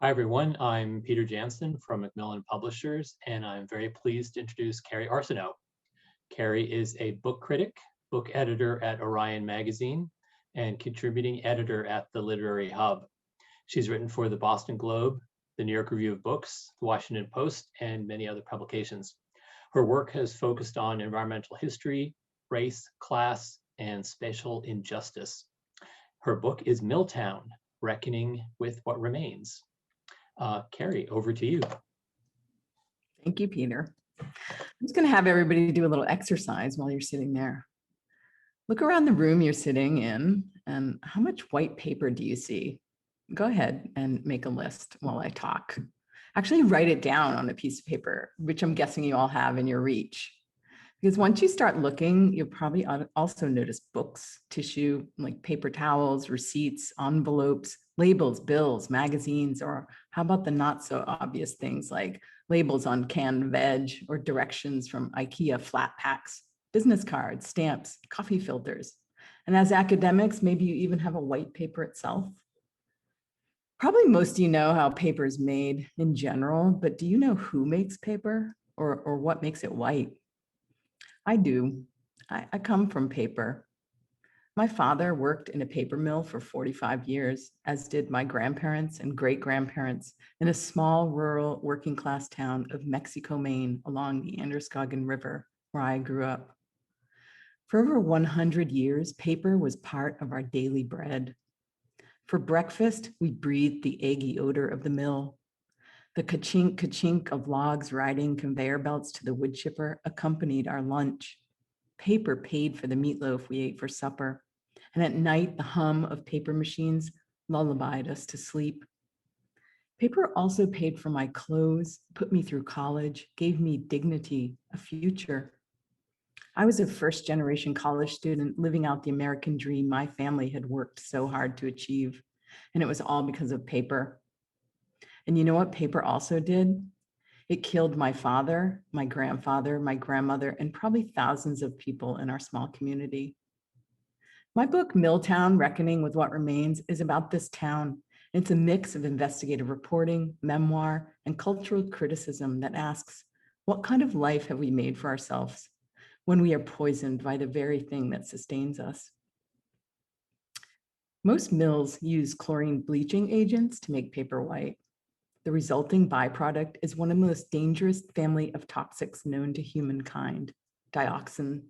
Hi, everyone. I'm Peter Jansen from Macmillan Publishers, and I'm very pleased to introduce Kerri Arsenault. Kerri is a book critic, book editor at Orion magazine, and contributing editor at the Literary Hub. She's written for the Boston Globe, the New York Review of Books, the Washington Post, and many other publications. Her work has focused on environmental history, race, class, and spatial injustice. Her book is Milltown, Reckoning with What Remains. Kerri, over to you. Thank you, Peter. I'm just going to have everybody do a little exercise while you're sitting there. Look around the room you're sitting in, and how much white paper do you see? Go ahead and make a list while I talk. Actually, write it down on a piece of paper, which I'm guessing you all have in your reach. Because once you start looking, you'll probably also notice books, tissue, like paper towels, receipts, envelopes, labels, bills, magazines, or how about the not so obvious things like labels on canned veg or directions from IKEA flat packs, business cards, stamps, coffee filters. And as academics, maybe you even have a white paper itself. Probably most of you know how paper is made in general, but do you know who makes paper or what makes it white? I do. I come from paper. My father worked in a paper mill for 45 years, as did my grandparents and great-grandparents in a small rural working class town of Mexico, Maine, along the Androscoggin River, where I grew up. For over 100 years, paper was part of our daily bread. For breakfast, we breathed the eggy odor of the mill. The ka-chink of logs riding conveyor belts to the wood chipper accompanied our lunch. Paper paid for the meatloaf we ate for supper. And at night, the hum of paper machines lullabied us to sleep. Paper also paid for my clothes, put me through college, gave me dignity, a future. I was a first-generation college student living out the American dream my family had worked so hard to achieve. And it was all because of paper. And you know what paper also did? It killed my father, my grandfather, my grandmother, and probably thousands of people in our small community. My book, Milltown, Reckoning with What Remains, is about this town. It's a mix of investigative reporting, memoir, and cultural criticism that asks, what kind of life have we made for ourselves when we are poisoned by the very thing that sustains us? Most mills use chlorine bleaching agents to make paper white. The resulting byproduct is one of the most dangerous family of toxics known to humankind, dioxin.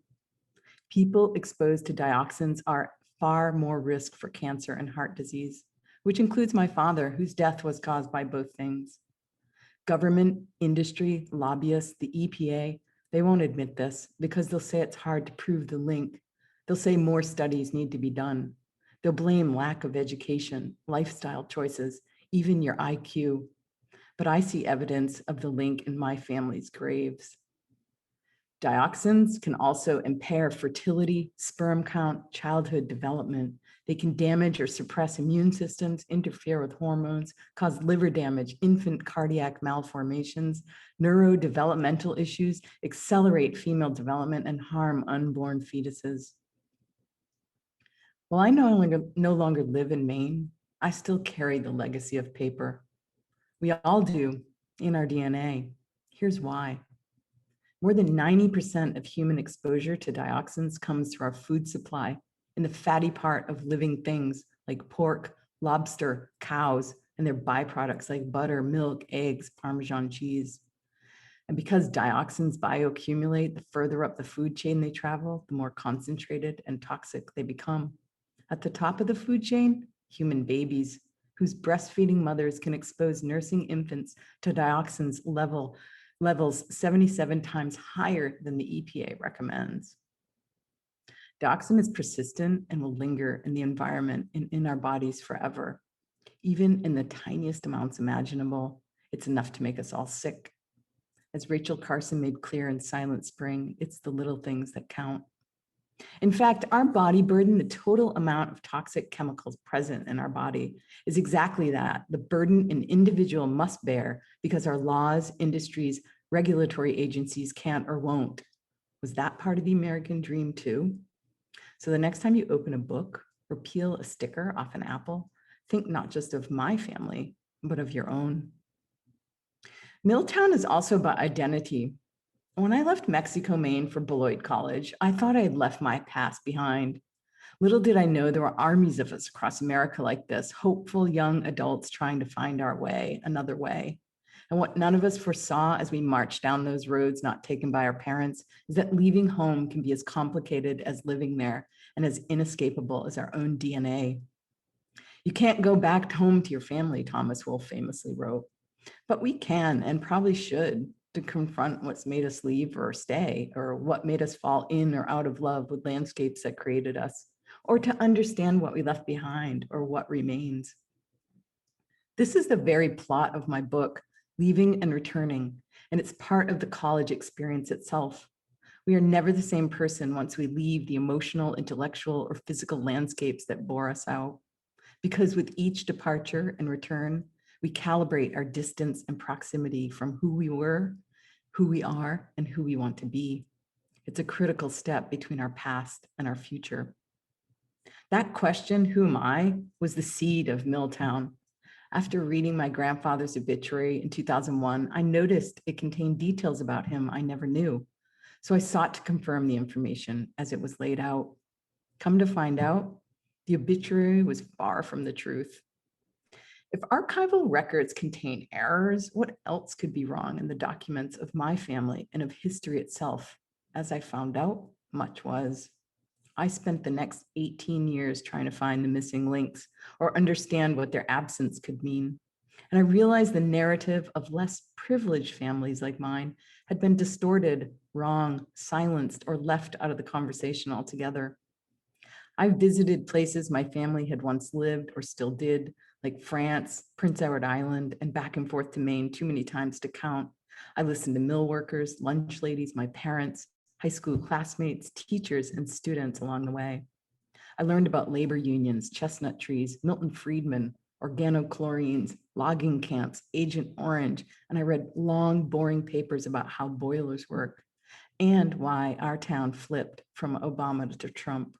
People exposed to dioxins are far more risk for cancer and heart disease, which includes my father, whose death was caused by both things. Government, industry, lobbyists, the EPA, they won't admit this because they'll say it's hard to prove the link. They'll say more studies need to be done. They'll blame lack of education, lifestyle choices, even your IQ. But I see evidence of the link in my family's graves. Dioxins can also impair fertility, sperm count, childhood development. They can damage or suppress immune systems, interfere with hormones, cause liver damage, infant cardiac malformations, neurodevelopmental issues, accelerate female development, and harm unborn fetuses. While I no longer live in Maine, I still carry the legacy of paper. We all do in our DNA. Here's why. More than 90% of human exposure to dioxins comes through our food supply in the fatty part of living things like pork, lobster, cows, and their byproducts like butter, milk, eggs, Parmesan cheese. And because dioxins bioaccumulate, the further up the food chain they travel, the more concentrated and toxic they become. At the top of the food chain, human babies, whose breastfeeding mothers can expose nursing infants to dioxins levels 77 times higher than the EPA recommends. Dioxin is persistent and will linger in the environment and in our bodies forever. Even in the tiniest amounts imaginable, it's enough to make us all sick. As Rachel Carson made clear in Silent Spring, it's the little things that count. In fact, our body burden, the total amount of toxic chemicals present in our body, is exactly that, the burden an individual must bear because our laws, industries, regulatory agencies can't or won't. Was that part of the American dream too? So the next time you open a book or peel a sticker off an apple, think not just of my family, but of your own. Milltown is also about identity. When I left Mexico, Maine for Beloit College, I thought I had left my past behind. Little did I know there were armies of us across America like this, hopeful young adults trying to find our way, another way. And what none of us foresaw as we marched down those roads not taken by our parents is that leaving home can be as complicated as living there and as inescapable as our own DNA. You can't go back home to your family, Thomas Wolfe famously wrote, but we can and probably should to confront what's made us leave or stay, or what made us fall in or out of love with landscapes that created us, or to understand what we left behind or what remains. This is the very plot of my book, Leaving and Returning, and it's part of the college experience itself. We are never the same person once we leave the emotional, intellectual, or physical landscapes that bore us out. Because with each departure and return, we calibrate our distance and proximity from who we were, who we are, and who we want to be. It's a critical step between our past and our future. That question, who am I, was the seed of Milltown. After reading my grandfather's obituary in 2001, I noticed it contained details about him I never knew. So I sought to confirm the information as it was laid out. Come to find out, the obituary was far from the truth. If archival records contain errors, what else could be wrong in the documents of my family and of history itself? As I found out, much was. I spent the next 18 years trying to find the missing links or understand what their absence could mean. And I realized the narrative of less privileged families like mine had been distorted, wrong, silenced, or left out of the conversation altogether. I visited places my family had once lived or still did, like France, Prince Edward Island, and back and forth to Maine too many times to count. I listened to mill workers, lunch ladies, my parents, high school classmates, teachers, and students along the way. I learned about labor unions, chestnut trees, Milton Friedman, organochlorines, logging camps, Agent Orange, and I read long, boring papers about how boilers work and why our town flipped from Obama to Trump.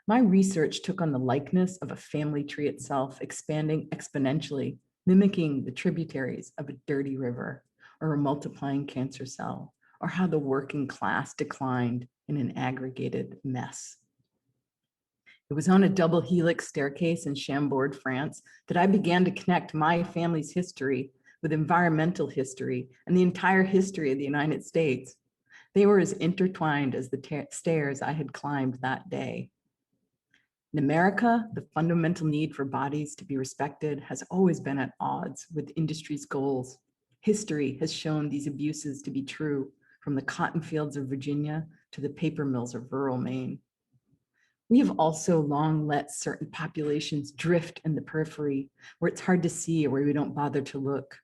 My research took on the likeness of a family tree itself, expanding exponentially, mimicking the tributaries of a dirty river or a multiplying cancer cell, or how the working class declined in an aggregated mess. It was on a double helix staircase in Chambord, France, that I began to connect my family's history with environmental history and the entire history of the United States. They were as intertwined as the stairs I had climbed that day. In America, the fundamental need for bodies to be respected has always been at odds with industry's goals. History has shown these abuses to be true, from the cotton fields of Virginia to the paper mills of rural Maine. We have also long let certain populations drift in the periphery, where it's hard to see or where we don't bother to look.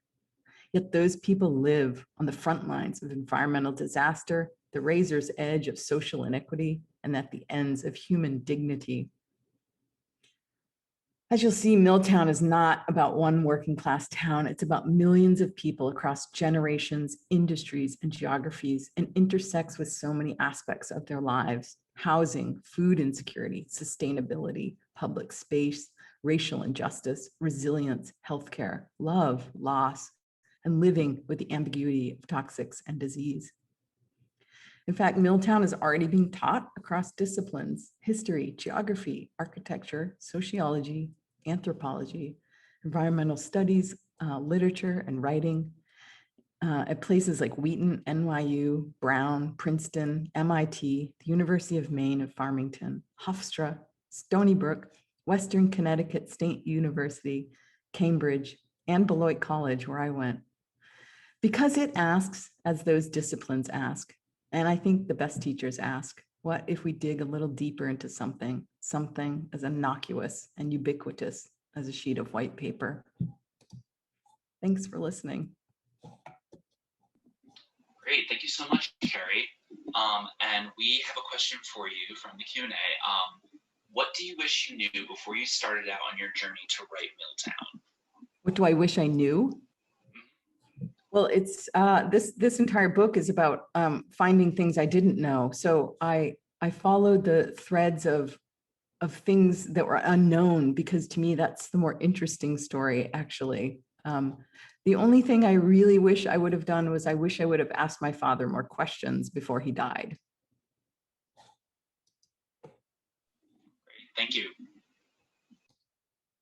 Yet those people live on the front lines of environmental disaster, the razor's edge of social inequity, and at the ends of human dignity. As you'll see, Milltown is not about one working class town. It's about millions of people across generations, industries, and geographies, and intersects with so many aspects of their lives: housing, food insecurity, sustainability, public space, racial injustice, resilience, healthcare, love, loss, and living with the ambiguity of toxics and disease. In fact, Milltown is already being taught across disciplines: history, geography, architecture, sociology, anthropology, environmental studies, literature, and writing at places like Wheaton, NYU, Brown, Princeton, MIT, the University of Maine at Farmington, Hofstra, Stony Brook, Western Connecticut State University, Cambridge, and Beloit College, where I went. Because it asks, as those disciplines ask, and I think the best teachers ask, what if we dig a little deeper into something as innocuous and ubiquitous as a sheet of white paper? Thanks for listening. Great, thank you so much, Kerri. And we have a question for you from the Q&A. What do you wish you knew before you started out on your journey to write Milltown? What do I wish I knew? Well, it's this entire book is about finding things I didn't know. So I followed the threads of things that were unknown, because to me, that's the more interesting story, actually. The only thing I really wish I would have done was I wish I would have asked my father more questions before he died. Great, thank you.